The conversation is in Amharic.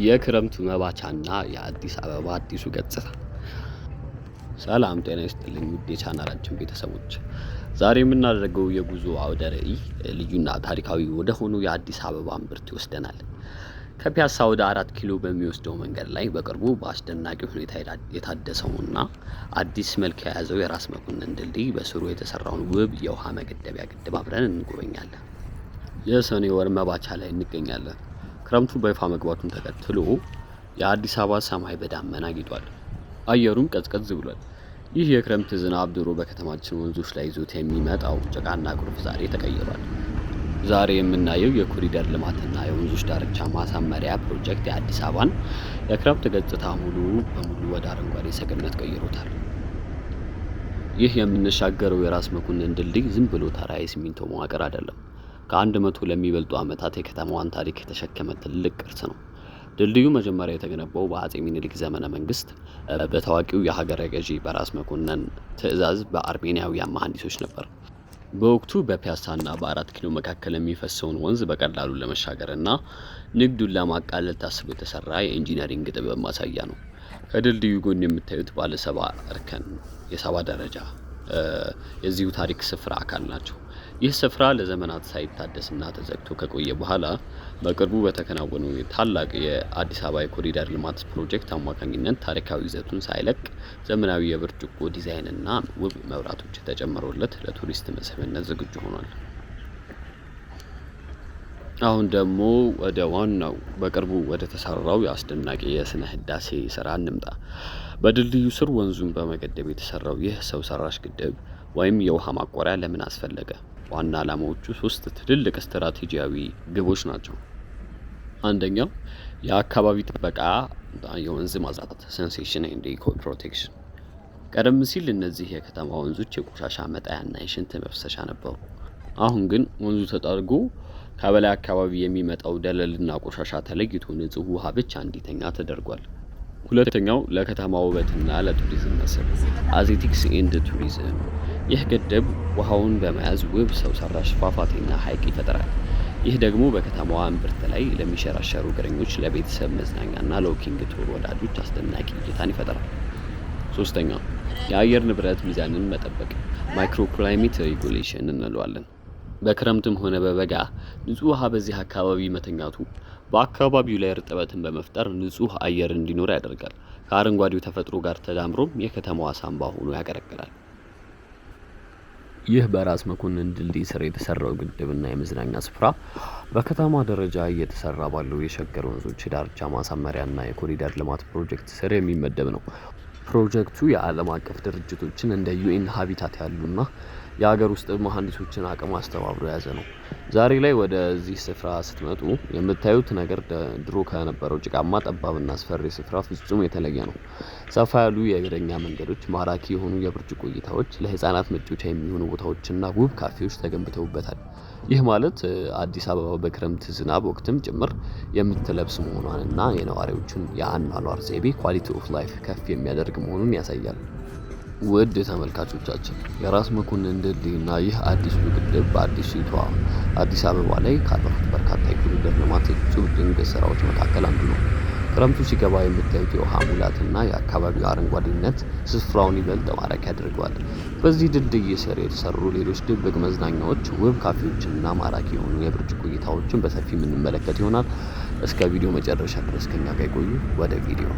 የክረምቱ መባቻና የአዲስ አበባ አዲሱ ገጽታ። ሰላም ጤና ይስጥልኝ ውድ የቻናላችን ቤተሰቦች፣ ዛሬ የምናደርገው የጉዞ አውደ ርዕይ ልዩና ታሪካዊ ወደ ሆኑ የአዲስ አበባ እምብርት ይወስደናል። ከፒያሳ ወደ 4 ኪሎ በሚወስደው መንገድ ላይ በቅርቡ በአስደናቂ ሁኔታ የታደሰውና አዲስ መልክ የያዘው የራስ መኮንን ድልድይ በስሩ የተሰራውን ውብ የውሃ መገደቢያ ግድብ አብረን እንጎበኛለን። የሰኔ ወር መባቻ ላይ እንገኛለን። ክረምቱ በይፋ መግባቱን ተከትሎ የአዲስ አበባ ሰማይ በዳመና አጊጧል። አየሩም ቀዝቀዝ ብሏል። ይህ የክረምት ዝናብ ድሮ በከተማችን ወንዞች ላይ ይዞት የሚመጣው ጭቃና ጎርፍ ዛሬ ተቀይሯል። ዛሬ የምናየው የኮሪደር ልማትና የወንዞች ዳርቻ ማሳመሪያ ፕሮጀክት የአዲስ አበባን የክረምት ገጽታ ሙሉ በሙሉ ወደ አረንጓዴ ሰገነት ቀይሮታል። ይህ የምንሻገረው የራስ መኮንን ድልድይ ዝም ብሎ ተራ የሲሚንቶ መዋቅር አይደለም። ከ100 ለሚበልጡ ዓመታት የከተማዋን ታሪክ የተሸከመ ትልቅ ቅርስ ነው። ድልድዩ መጀመሪያ የተገነባው በአጼ ሚኒሊክ ዘመነ መንግስት በታዋቂው የሀገረ ገዢ በራስ መኮንን ትዕዛዝ በአርሜኒያውያን መሐንዲሶች ነበር። በወቅቱ በፒያሳና በ4 ኪሎ መካከል የሚፈሰውን ወንዝ በቀላሉ ለመሻገርና ንግዱን ለማቃለል ታስቦ የተሰራ የኢንጂነሪንግ ጥበብ ማሳያ ነው። ከድልድዩ ጎን የምታዩት ባለ 7 እርከን የ7 ደረጃ የዚሁ ታሪክ ስፍራ አካል ናቸው። ይህ ስፍራ ለዘመናት ሳይታደስና ተዘግቶ ከቆየ በኋላ በቅርቡ በተከናወነው ታላቅ የአዲስ አበባ የኮሪደር ልማት ፕሮጀክት አማካኝነት ታሪካዊ ይዘቱን ሳይለቅ ዘመናዊ የብርጭቆ ዲዛይንና ውብ መብራቶች ተጨምሮለት ለቱሪስት መስህብነት ዝግጁ ሆኗል። አሁን ደግሞ ወደ ዋናው በቅርቡ ወደ ተሰራው የአስደናቂ የስነ ህዳሴ ስራ እንምጣ። በድልድዩ ስር ወንዙን በመገደብ የተሰራው ይህ ሰው ሰራሽ ግድብ ወይም የውሃ ማቆሪያ ለምን አስፈለገ? ዋና ዓላማዎቹ 3 ትልልቅ ስትራቴጂያዊ ግቦች ናቸው። አንደኛው የአካባቢ ጥበቃ፣ የወንዝ ማጽዳት ሴንሴሽን ኤንድ ኢኮ ፕሮቴክሽን። ቀደም ሲል እነዚህ የከተማ ወንዞች የቆሻሻ መጣያና የሽንት መፍሰሻ ነበሩ። አሁን ግን ወንዙ ተጠርጎ ከበላይ አካባቢ የሚመጣው ደለልና ቆሻሻ ተለይቶ ንጹህ ውሃ ብቻ እንዲተኛ ተደርጓል። ሁለተኛው ለከተማ ውበትና ለቱሪዝም መስህብ አዜቲክስ ኤንድ ቱሪዝም። ይህ ግድብ ውሃውን በመያዝ ውብ ሰው ሰራሽ ፏፏቴና ሐይቅ ይፈጥራል። ይህ ደግሞ በከተማዋ እምብርት ላይ ለሚሸራሸሩ እግረኞች፣ ለቤተሰብ መዝናኛና ለዎኪንግ ቱር ወዳጆች አስደናቂ እይታን ይፈጥራል። ሶስተኛው የአየር ንብረት ሚዛንን መጠበቅ ማይክሮክላይሜት ሬጉሌሽን እንለዋለን። በክረምትም ሆነ በበጋ ንጹህ ውሃ በዚህ አካባቢ መተኛቱ በአካባቢው ላይ እርጥበትን በመፍጠር ንጹህ አየር እንዲኖር ያደርጋል። ከአረንጓዴው ተፈጥሮ ጋር ተዳምሮም የከተማዋ ሳንባ ሆኖ ያገለግላል። ይህ በራስ መኮንን ድልድይ ስር የተሰራው ግድብና የመዝናኛ ስፍራ በከተማ ደረጃ እየተሰራ ባለው የሸገር ወንዞች ዳርቻ ማሳመሪያና የኮሪደር ልማት ፕሮጀክት ስር የሚመደብ ነው። ፕሮጀክቱ የዓለም አቀፍ ድርጅቶችን እንደ ዩኤን ሃቢታት ያሉና የሀገር ውስጥ መሐንዲሶችን አቅም አስተባብሮ የያዘ ነው። ዛሬ ላይ ወደዚህ ስፍራ ስትመጡ የምታዩት ነገር ድሮ ከነበረው ጭቃማ ጠባብና አስፈሪ ስፍራ ፍጹም የተለየ ነው። ሰፋ ያሉ የእግረኛ መንገዶች፣ ማራኪ የሆኑ የብርጭቆ እይታዎች፣ ለህፃናት መጫወቻ የሚሆኑ ቦታዎችና ውብ ካፌዎች ተገንብተውበታል። ይህ ማለት አዲስ አበባ በክረምት ዝናብ ወቅትም ጭምር የምትለብስ መሆኗንና የነዋሪዎችን የአኗኗር ዘይቤ ኳሊቲ ኦፍ ላይፍ ከፍ የሚያደርግ መሆኑን ያሳያል። ውድ ተመልካቾቻችን፣ የራስ መኮንን ድልድይና ይህ አዲሱ ግድብ በአዲሲቷ አዲስ አበባ ላይ ካለፉት በርካታ የኮሪደር ልማት እጹብ ድንቅ ስራዎች መካከል አንዱ ነው። ክረምቱ ሲገባ የምታዩት የውሃ ሙላትና የአካባቢው አረንጓዴነት ስፍራውን ይበልጥ ማራኪ ያደርገዋል። በዚህ ድልድይ ስር የተሰሩ ሌሎች ድብቅ መዝናኛዎች፣ ውብ ካፌዎችና ማራኪ የሆኑ የብርጭቆ እይታዎችን በሰፊ የምንመለከት ይሆናል። እስከ ቪዲዮ መጨረሻ ድረስ ከኛ ጋር ይቆዩ። ወደ ቪዲዮ